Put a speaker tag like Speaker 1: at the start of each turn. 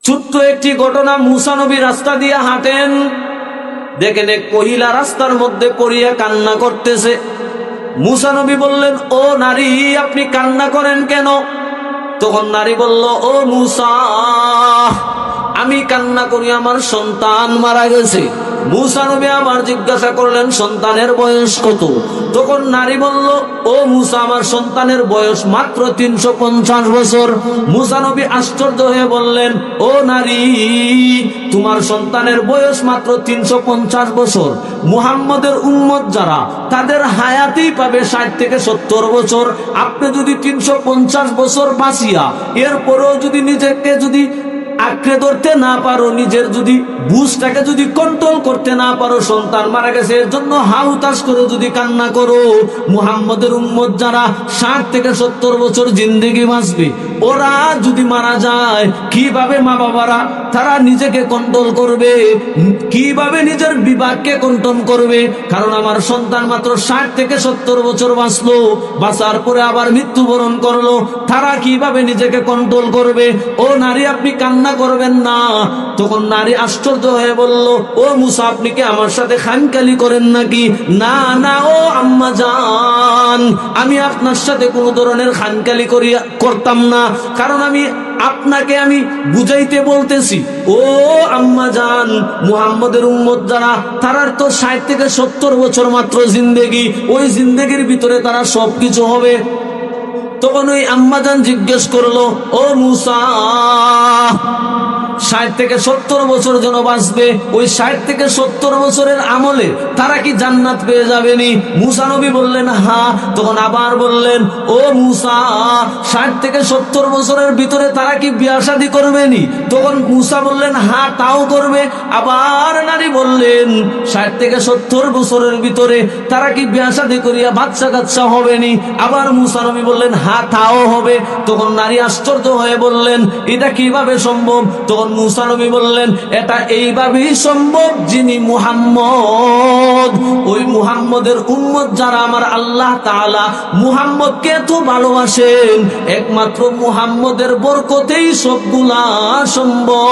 Speaker 1: ছোট্ট একটি ঘটনা, মুসা নবী রাস্তা দিয়ে হাঁটেন, দেখেন এক মহিলা রাস্তার মধ্যে পড়িয়া কান্না করতেছে। মুসা নবী বললেন, ও নারী, আপনি কান্না করেন কেন? তখন নারী বলল, ও মুসা, আমি কান্না করি, আমার সন্তান মারা গেছে। মুসা নবী আবার জিজ্ঞাসা করলেন, সন্তানের বয়স কত? তখন নারী বলল, ও মুসা, আমার সন্তানের বয়স মাত্র 350 বছর। মুসা নবী আশ্চর্য হয়ে বললেন, ও নারী, তোমার সন্তানের বয়স মাত্র 350 বছর। মুহাম্মদের উম্মত যারা, তাদের হায়াতেই পাবে 60 থেকে 70 বছর। আপনি যদি 350 বছর বাঁচিয়া এরপরেও যদি নিজেকে যদি আঁকড়ে ধরতে না পারো, নিজের যদি বুঝটাকে যদি কন্ট্রোল করতে না পারো, সন্তান মারা গেছে এর জন্য হাউতাস করে যদি কান্না করো, মুহাম্মদের উম্মত যারা 60 থেকে 70 বছর জিন্দেগি বাঁচবে, ওরা যদি মারা যায়, কিভাবে মা বাবারা তারা নিজেকে কন্ট্রোল করবে? কিভাবে নিজের বিবেককে কন্ট্রোল করবে? কারণ আমার সন্তান মাত্র 60 থেকে 70 বছর বাঁচলো, বাঁচার পরে আবার মৃত্যুবরণ করলো, তারা কিভাবে নিজেকে কন্ট্রোল করবে? ও নারী, আপনি কান্না করবেন না। তখন নারী আশ্চর্য হয়ে বলল, ও মুসা, আপনি কি আমার সাথে খামখেয়ালি করেন নাকি? না না, ও আম্মা জান, আমি আপনার সাথে কোনো ধরনের খামখেয়ালি করতাম না, কারণ আপনাকে আমি বুঝাইতে বলতেছি। ও আম্মা জান, মুহাম্মদের উম্মত যারা, তারার তো 60 থেকে 70 বছর মাত্র জিন্দেগি, ওই জিন্দেগির ভিতরে তারা সবকিছু হবে। তখন ওই আম্মাজান জিজ্ঞেস করলো, ও মুসা, 60 থেকে 70 বছর যেন বাঁচবে, ওই 60 থেকে 70 বছরের আমলে তারা কি জান্নাত পেয়ে যাবেনি? মুসা নবী বললেন, হ্যাঁ। তখন আবার বললেন, ও মুসা, 60 থেকে 70 বছরের ভিতরে তারা কি বিয়ে শাদী করবেনি? তখন মুসা বললেন, হ্যাঁ, তাও করবে। আবার নারী বললেন, 60 থেকে 70 বছরের ভিতরে তারা কি বিয়ে শাদী করিয়া বাচ্চা কাচ্চা হবেনি? আবার মুসা নবী বললেন, হ্যাঁ, তাও হবে। তখন নারী আশ্চর্য হয়ে বললেন, এটা কিভাবে সম্ভব? তখন মুসা নবী বললেন, এটা এইভাবেই সম্ভব, যিনি মুহাম্মদ, ওই মুহাম্মদের উম্মত যারা, আমার আল্লাহ তাআলা মুহাম্মদকে এত ভালোবাসেন, একমাত্র মুহাম্মদের বরকতেই সবগুলা সম্ভব।